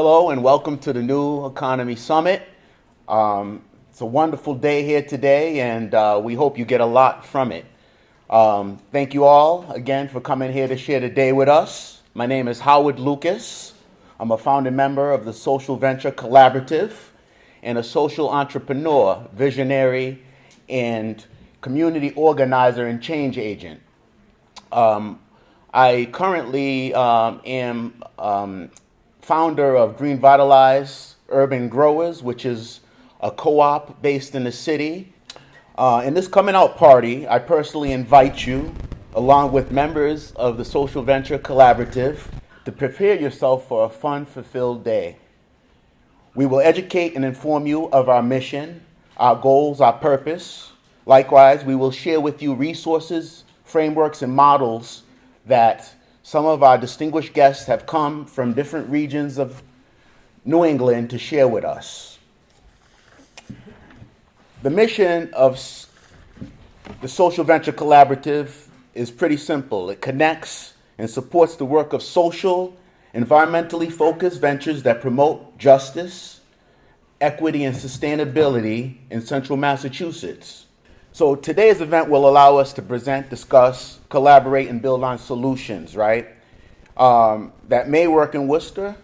Hello and welcome to the New Economy Summit. It's a wonderful day here today, and we hope you get a lot from it. Thank you all again for coming here to share the day with us. My name is Howard Lucas. I'm a founding member of the Social Venture Collaborative and a social entrepreneur, visionary, and community organizer and change agent. I currently am founder of Green Vitalize Urban Growers, which is a co-op based in the city. In this coming out party, I personally invite you, along with members of the Social Venture Collaborative, to prepare yourself for a fun, fulfilled day. We will educate and inform you of our mission, our goals, our purpose. Likewise, we will share with you resources, frameworks, and models that some of our distinguished guests have come from different regions of New England to share with us. The mission of the Social Venture Collaborative is pretty simple. It connects and supports the work of social, environmentally focused ventures that promote justice, equity, and sustainability in central Massachusetts. So today's event will allow us to present, discuss, collaborate, and build on solutions, right? That may work in Worcester,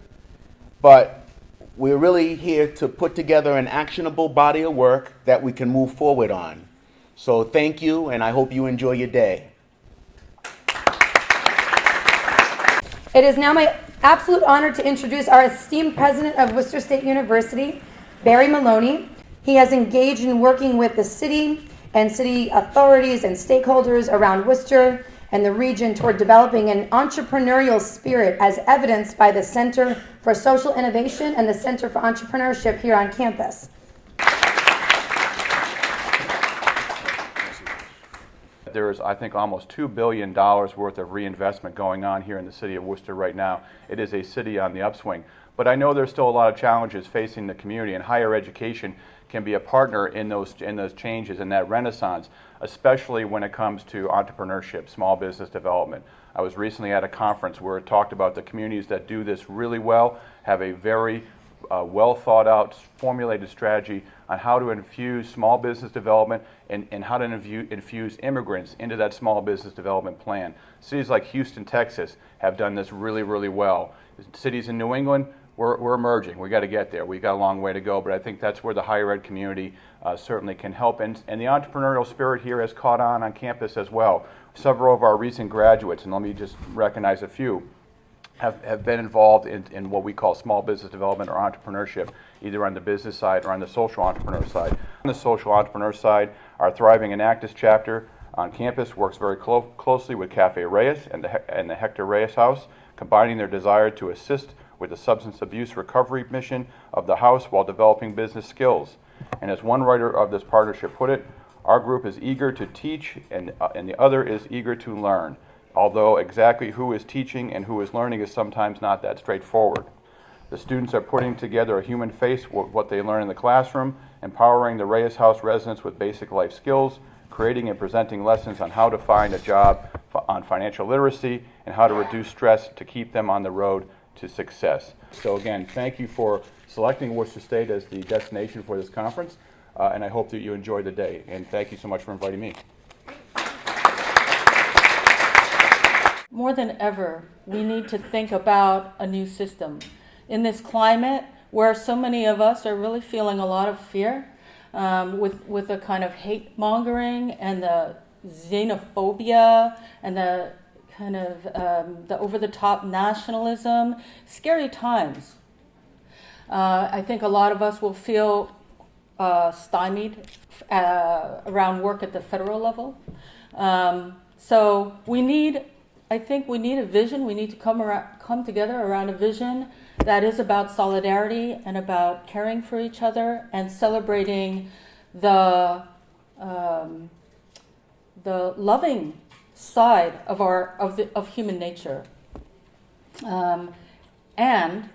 but we're really here to put together an actionable body of work that we can move forward on. So thank you, and I hope you enjoy your day. It is now my absolute honor to introduce our esteemed president of Worcester State University, Barry Maloney. He has engaged in working with the city and city authorities and stakeholders around Worcester and the region toward developing an entrepreneurial spirit as evidenced by the Center for Social Innovation and the Center for Entrepreneurship here on campus. There's, I think, almost $2 billion worth of reinvestment going on here in the city of Worcester right now. It is a city on the upswing. But I know there's still a lot of challenges facing the community, and higher education can be a partner in those changes, in that renaissance, especially when it comes to entrepreneurship, small business development. I was recently at a conference where it talked about the communities that do this really well, have a very well thought out, formulated strategy on how to infuse small business development and how to infuse immigrants into that small business development plan. Cities like Houston, Texas have done this really, really well. Cities in New England, we're emerging. We got to get there. We got a long way to go, but I think that's where the higher ed community certainly can help. And the entrepreneurial spirit here has caught on campus as well. Several of our recent graduates, and let me just recognize a few, have been involved in what we call small business development or entrepreneurship, either on the business side or on the social entrepreneur side. On the social entrepreneur side, our Thriving Enactus chapter on campus works very closely with Cafe Reyes and the Hector Reyes House, combining their desire to assist with the substance abuse recovery mission of the house while developing business skills. And as one writer of this partnership put it, our group is eager to teach and the other is eager to learn, although exactly who is teaching and who is learning is sometimes not that straightforward. The students are putting together a human face with what they learn in the classroom, empowering the Reyes House residents with basic life skills, creating and presenting lessons on how to find a job, on financial literacy, and how to reduce stress to keep them on the road to success. So again, thank you for selecting Worcester State as the destination for this conference, and I hope that you enjoy the day. And thank you so much for inviting me. More than ever, we need to think about a new system. In this climate where so many of us are really feeling a lot of fear, with the kind of hate mongering and the xenophobia and the kind of the over-the-top nationalism, scary times. I think a lot of us will feel stymied around work at the federal level. So I think we need a vision. We need to come together around a vision that is about solidarity and about caring for each other and celebrating the loving side of human nature. And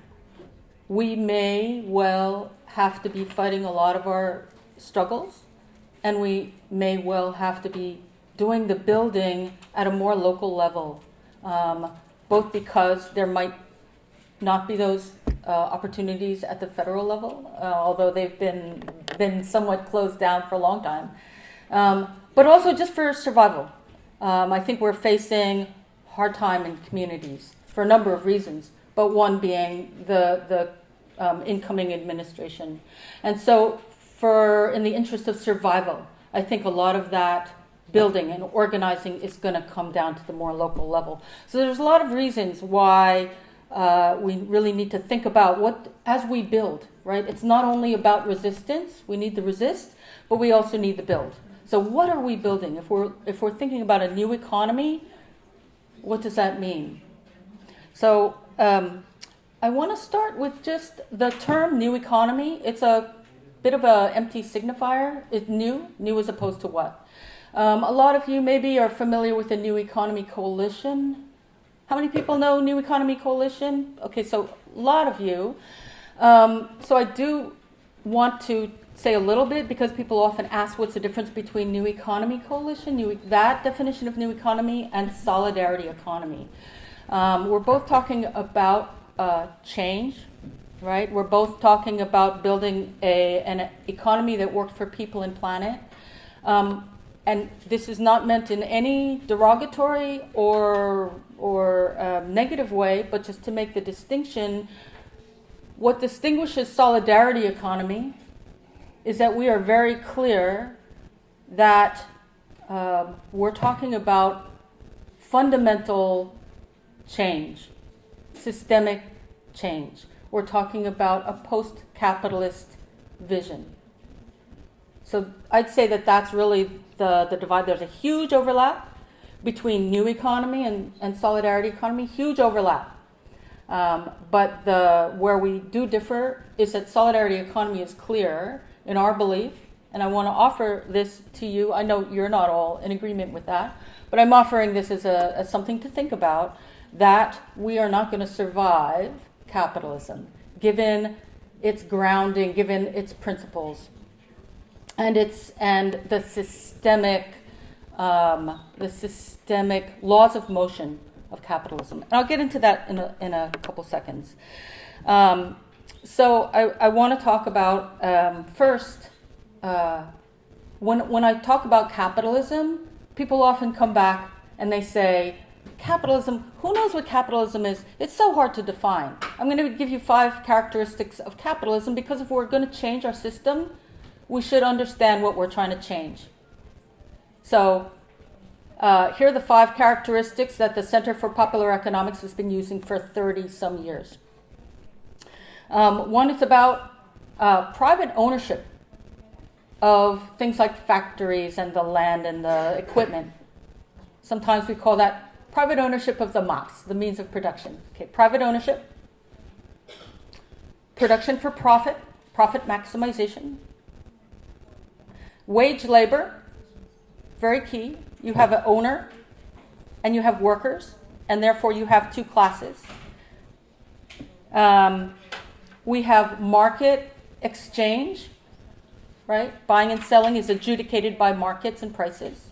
we may well have to be fighting a lot of our struggles, and we may well have to be doing the building at a more local level, both because there might not be those opportunities at the federal level, although they've been somewhat closed down for a long time. But also just for survival. I think we're facing hard time in communities for a number of reasons, but one being the incoming administration. And so in the interest of survival, I think a lot of that building and organizing is going to come down to the more local level. So there's a lot of reasons why we really need to think about as we build, right? It's not only about resistance, we need to resist, but we also need to build. So what are we building? If we're thinking about a new economy, what does that mean? So I want to start with just the term new economy. It's a bit of an empty signifier. It's new as opposed to what? A lot of you maybe are familiar with the New Economy Coalition. How many people know New Economy Coalition? Okay, so a lot of you. So I do want to say a little bit, because people often ask what's the difference between New Economy Coalition, that definition of new economy, and solidarity economy. We're both talking about change, right? We're both talking about building an economy that works for people and planet. And this is not meant in any derogatory or negative way, but just to make the distinction. What distinguishes solidarity economy is that we are very clear that we're talking about fundamental change, systemic change. We're talking about a post-capitalist vision. So I'd say that that's really the divide. There's a huge overlap between new economy and solidarity economy, huge overlap. But where we do differ is that solidarity economy is clear in our belief, and I want to offer this to you. I know you're not all in agreement with that, but I'm offering this as something to think about, that we are not going to survive capitalism, given its grounding, given its principles, and the systemic laws of motion of capitalism. And I'll get into that in a couple seconds. So I want to talk about first, when I talk about capitalism, people often come back and they say, capitalism, who knows what capitalism is? It's so hard to define. I'm going to give you 5 characteristics of capitalism, because if we're going to change our system, we should understand what we're trying to change. So here are the 5 characteristics that the Center for Popular Economics has been using for 30-some years. One is about private ownership of things like factories and the land and the equipment. Sometimes we call that private ownership of the MOPS, the means of production. Okay, private ownership, production for profit maximization, wage labor, very key. You have an owner and you have workers, and therefore you have 2 classes. We have market exchange, right? Buying and selling is adjudicated by markets and prices.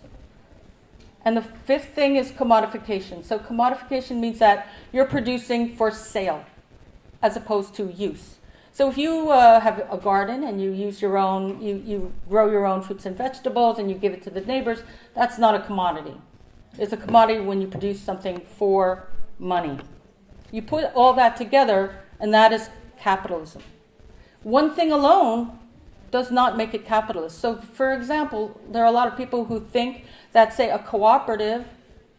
And the 5th thing is commodification. So commodification means that you're producing for sale as opposed to use. So if you have a garden and you use your own, you grow your own fruits and vegetables and you give it to the neighbors, that's not a commodity. It's a commodity when you produce something for money. You put all that together, and that is capitalism. One thing alone does not make it capitalist. So, for example, there are a lot of people who think that, say, a cooperative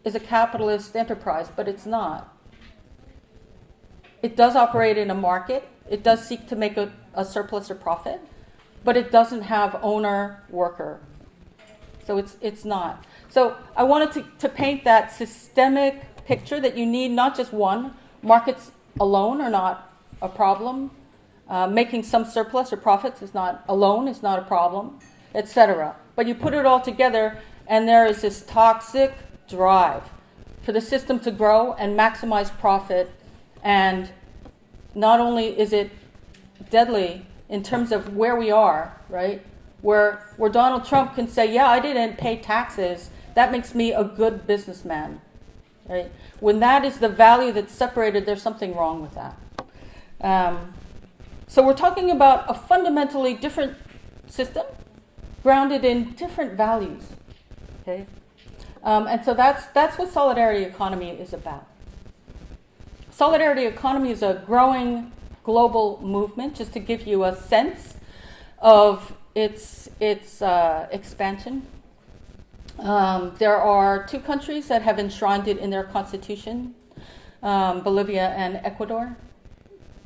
is a capitalist enterprise, but it's not. It does operate in a market. It does seek to make a surplus or profit, but it doesn't have owner-worker. So it's not. So I wanted to paint that systemic picture that you need not just one. Markets alone are not a problem. Making some surplus or profits is not a problem, etc. But you put it all together, and there is this toxic drive for the system to grow and maximize profit. And not only is it deadly in terms of where we are, right? Where Donald Trump can say, yeah, I didn't pay taxes. That makes me a good businessman, right? When that is the value that's separated, there's something wrong with that. So we're talking about a fundamentally different system grounded in different values. Okay? And so that's what solidarity economy is about. Solidarity economy is a growing global movement, just to give you a sense of its expansion. There are 2 countries that have enshrined it in their constitution, Bolivia and Ecuador.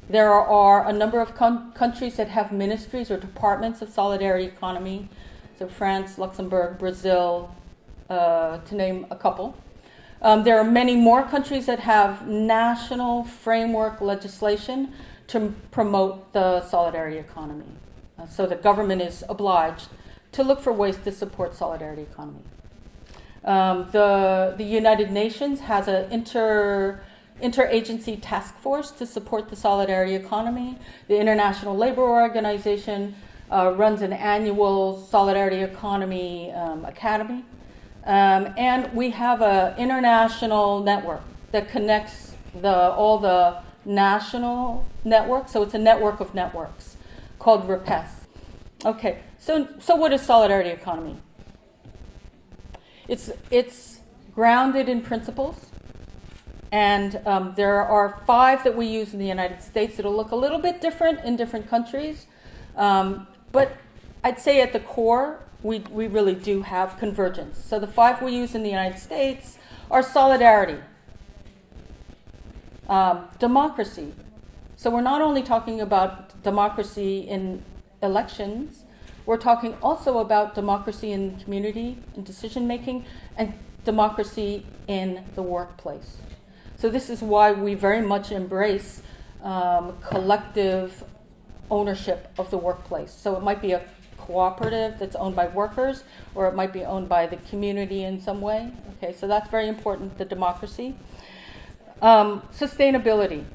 There are a number of countries that have ministries or departments of solidarity economy, so France, Luxembourg, Brazil, to name a couple. There are many more countries that have national framework legislation to promote the solidarity economy. So the government is obliged to look for ways to support solidarity economy. The United Nations has an interagency task force to support the solidarity economy. The International Labor Organization runs an annual solidarity economy academy. And we have an international network that connects all the national networks. So it's a network of networks called RAPES. Okay, so what is solidarity economy? It's grounded in principles. And there are 5 that we use in the United States. It'll look a little bit different in different countries. But I'd say at the core, we really do have convergence. So the 5 we use in the United States are solidarity, democracy. So we're not only talking about democracy in elections, we're talking also about democracy in community and decision making, and democracy in the workplace. So this is why we very much embrace collective ownership of the workplace. So it might be a cooperative that's owned by workers, or it might be owned by the community in some way. Okay, so that's very important, the democracy. Sustainability.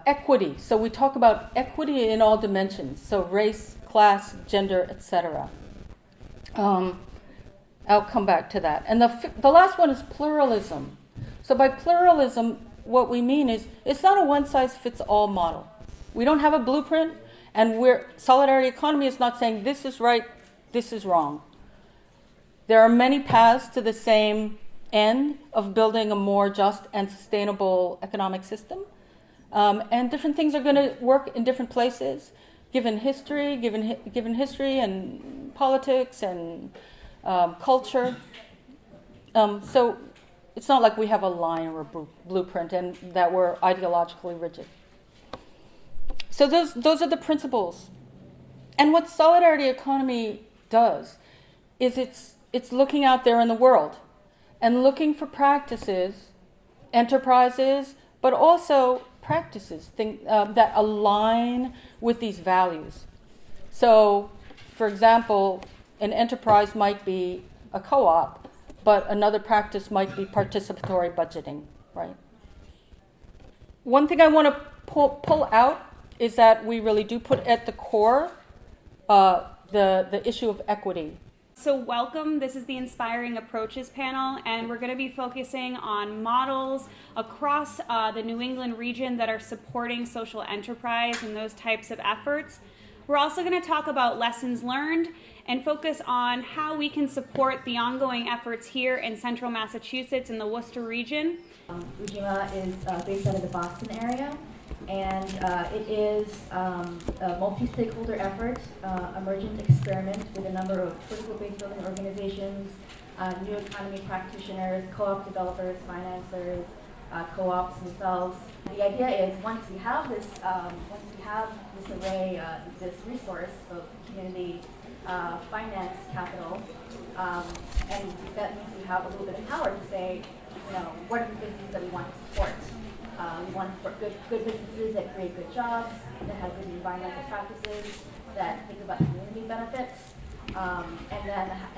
Equity. So we talk about equity in all dimensions. So race, class, gender, etc. I'll come back to that. And the last one is pluralism. So by pluralism, what we mean is it's not a one-size-fits-all model. We don't have a blueprint, and solidarity economy is not saying this is right, this is wrong. There are many paths to the same end of building a more just and sustainable economic system. And different things are going to work in different places, given history and politics and culture. So it's not like we have a line or a blueprint and that we're ideologically rigid. So those are the principles. And what solidarity economy does is it's looking out there in the world and looking for practices, enterprises, but also practices that align with these values. So, for example, an enterprise might be a co-op, but another practice might be participatory budgeting, right? One thing I want to pull out is that we really do put at the core the issue of equity. So welcome, this is the Inspiring Approaches panel, and we're going to be focusing on models across the New England region that are supporting social enterprise and those types of efforts. We're also going to talk about lessons learned and focus on how we can support the ongoing efforts here in central Massachusetts in the Worcester region. Ujima is based out of the Boston area, and it is a multi-stakeholder effort, emergent experiment with a number of political-based building organizations, new economy practitioners, co-op developers, financiers, co-ops themselves. The idea is once we have this array, this resource of community finance capital, and that means we have a little bit of power to say, what are the businesses that we want to support? We want to support good businesses that create good jobs, that have good environmental practices, that think about community benefits. And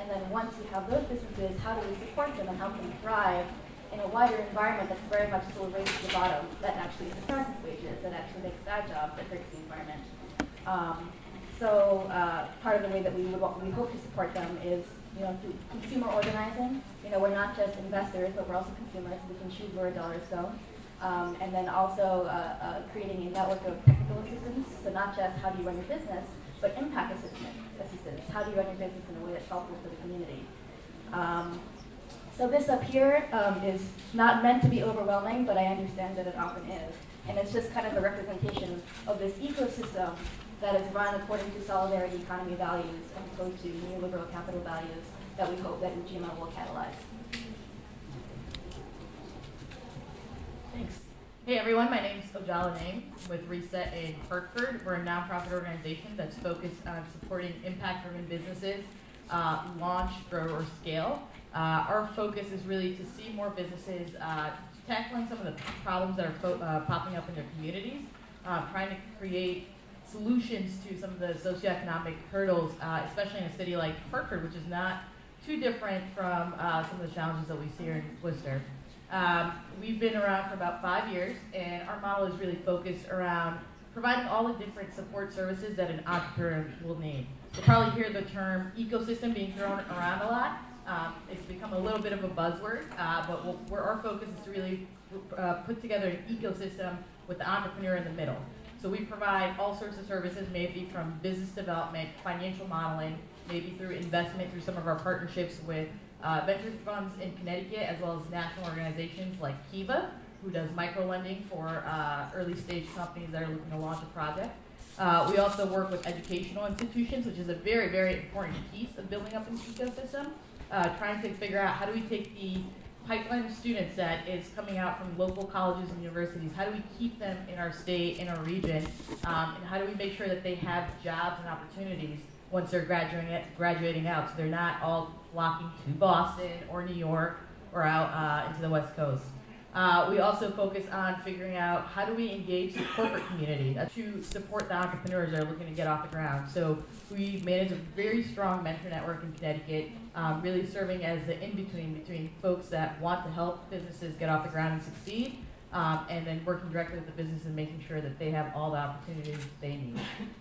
then once we have those businesses, how do we support them and help them thrive in a wider environment that's very much still raised to the bottom, that actually suppresses wages, that actually makes bad jobs, that breaks the environment. So part of the way that we hope to support them is through consumer organizing. We're not just investors, but we're also consumers. We can choose where our dollars go. And then also creating a network of technical assistance. So not just how do you run your business, but impact assistance. How do you run your business in a way that's helpful for the community? So this up here is not meant to be overwhelming, but I understand that it often is. And it's just kind of a representation of this ecosystem that is run according to solidarity economy values as opposed to neoliberal capital values that we hope that UGML will catalyze. Thanks. Hey everyone, my name is Ojala Naim with Reset in Hartford. We're a nonprofit organization that's focused on supporting impact-driven businesses launch, grow, or scale. Our focus is really to see more businesses tackling some of the problems that are popping up in their communities, trying to create solutions to some of the socioeconomic hurdles, especially in a city like Hartford, which is not too different from some of the challenges that we see here in Worcester. We've been around for about 5 years, and our model is really focused around providing all the different support services that an entrepreneur will need. You'll probably hear the term ecosystem being thrown around a lot. It's become a little bit of a buzzword, but where our focus is to really put together an ecosystem with the entrepreneur in the middle. So we provide all sorts of services, maybe from business development, financial modeling, maybe through investment through some of our partnerships with venture funds in Connecticut, as well as national organizations like Kiva, who does micro-lending for early stage companies that are looking to launch a project. We also work with educational institutions, which is a very, very important piece of building up an ecosystem, trying to figure out how do we take the pipeline of students that is coming out from local colleges and universities, how do we keep them in our state, in our region, and how do we make sure that they have jobs and opportunities once they're graduating out, so they're not all flocking to Boston or New York or out into the West Coast. We also focus on figuring out how do we engage the corporate community to support the entrepreneurs that are looking to get off the ground. So we manage a very strong mentor network in Connecticut, really serving as the in-between between folks that want to help businesses get off the ground and succeed, and then working directly with the business and making sure that they have all the opportunities they need.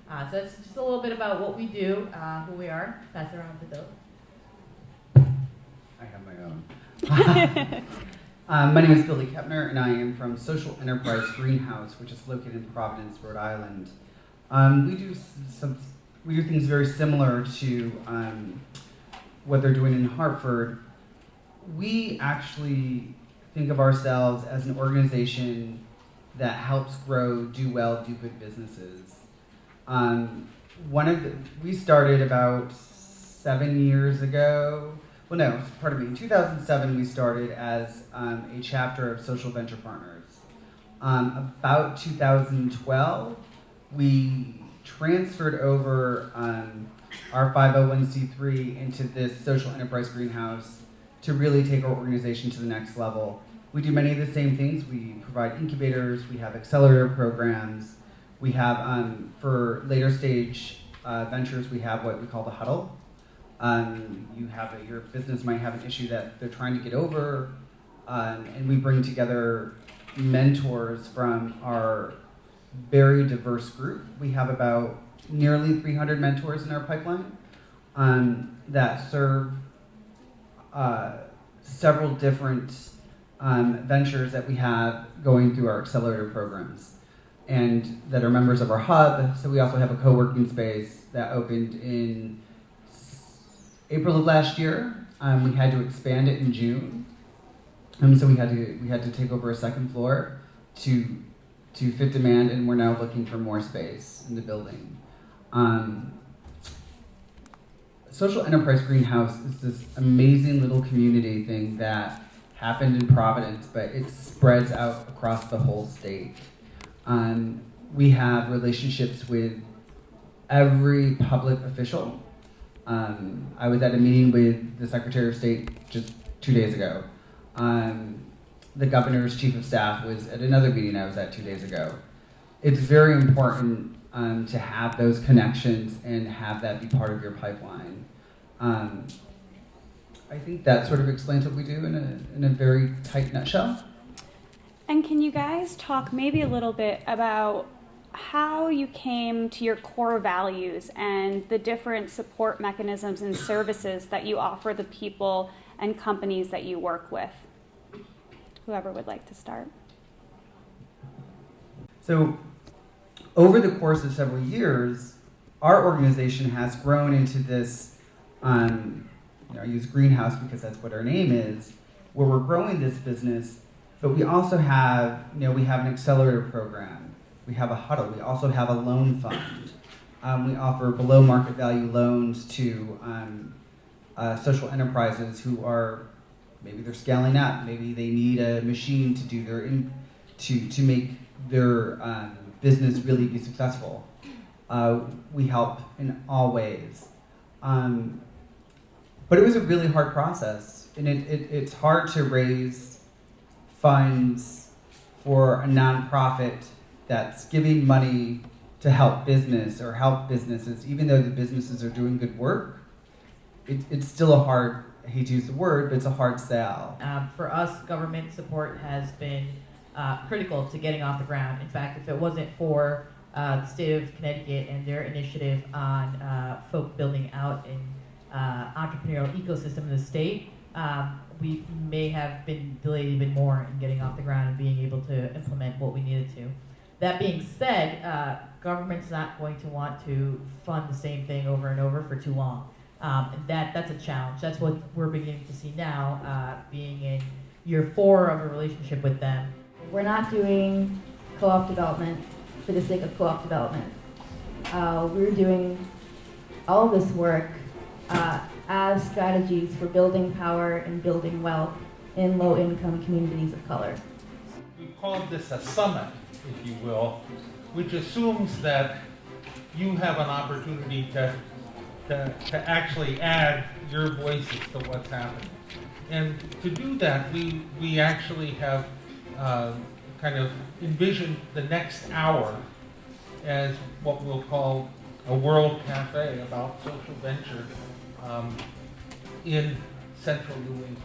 So that's just a little bit about what we do, who we are. Pass it around to Bill. I have my own. My name is Billy Kepner, and I am from Social Enterprise Greenhouse, which is located in Providence, Rhode Island. We do things very similar to what they're doing in Hartford. We actually think of ourselves as an organization that helps grow, do well, do good businesses. We started about 7 years ago. Well, no, pardon me. In 2007, we started as a chapter of Social Venture Partners. About 2012, we transferred over our 501c3 into this Social Enterprise Greenhouse to really take our organization to the next level. We do many of the same things. We provide incubators, we have accelerator programs, we have, for later stage ventures, we have what we call the huddle. Your business might have an issue that they're trying to get over, and we bring together mentors from our very diverse group. We have about nearly 300 mentors in our pipeline that serve several different ventures that we have going through our accelerator programs and that are members of our hub. So we also have a co-working space that opened in April of last year. We had to expand it in June, so we had to take over a second floor to fit demand, and we're now looking for more space in the building. Social Enterprise Greenhouse is this amazing little community thing that happened in Providence, but it spreads out across the whole state. We have relationships with every public official. I was at a meeting with the Secretary of State just 2 days ago. The governor's chief of staff was at another meeting I was at 2 days ago. It's very important to have those connections and have that be part of your pipeline. I think that sort of explains what we do in a very tight nutshell. And can you guys talk maybe a little bit about how you came to your core values and the different support mechanisms and services that you offer the people and companies that you work with? Whoever would like to start. So over the course of several years, our organization has grown into this, I use greenhouse because that's what our name is, where we're growing this business, but we also have, we have an accelerator program. We have a huddle. We also have a loan fund. We offer below market value loans to social enterprises who are, maybe they're scaling up, maybe they need a machine to do to make their business really be successful. We help in all ways. But it was a really hard process, and it's hard to raise funds for a nonprofit that's giving money to help business or help businesses, even though the businesses are doing good work. It's still a hard, I hate to use the word, but it's a hard sell. For us, government support has been critical to getting off the ground. In fact, if it wasn't for the state of Connecticut and their initiative on folk building out an entrepreneurial ecosystem in the state, we may have been delayed even more in getting off the ground and being able to implement what we needed to. That being said, government's not going to want to fund the same thing over and over for too long. And that's a challenge. That's what we're beginning to see now, being in year 4 of a relationship with them. We're not doing co-op development for the sake of co-op development. We're doing all this work as strategies for building power and building wealth in low-income communities of color. We've called this a summit, if you will, which assumes that you have an opportunity to actually add your voices to what's happening. And to do that, we actually have kind of envisioned the next hour as what we'll call a world cafe about social venture in central New England.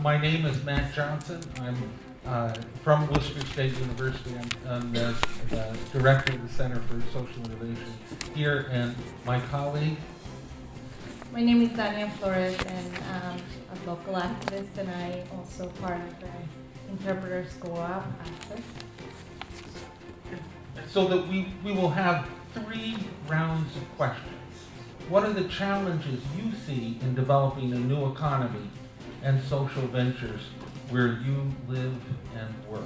My name is Matt Johnson. I'm from Worcester State University. I'm the director of the Center for Social Innovation here, and my colleague. My name is Dania Flores, and I'm a local activist, and I also part of the Interpreters Co-op Access. So that we will have 3 rounds of questions. What are the challenges you see in developing a new economy and social ventures where you live and work?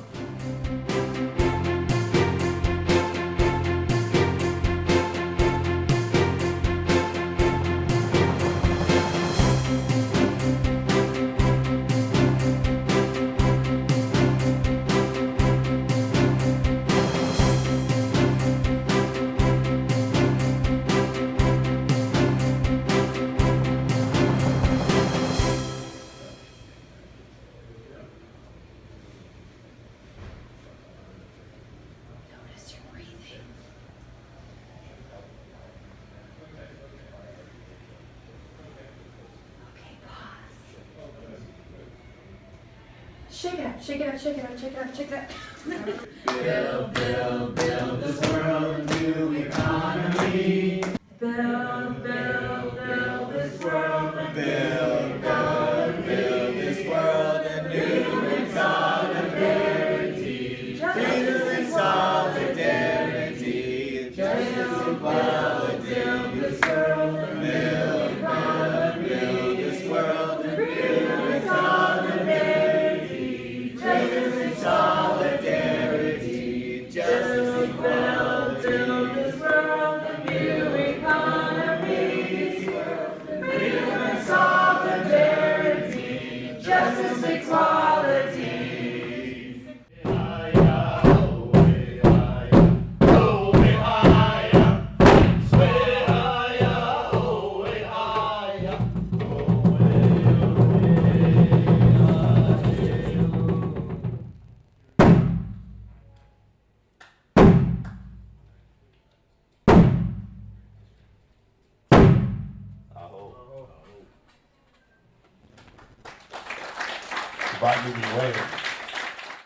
Shake it up, shake it up, shake it up, shake it up, shake it up. Build, build, build this world a new economy. Build, build, build this world a build, build, build this world a new solidarity. Justice and solidarity. Justice and equality. This world a build, build, build this world a new solidarity. Justice and solidarity, justice and equality, this world a new economy. Freedom and solidarity, justice and equality. Brought you away.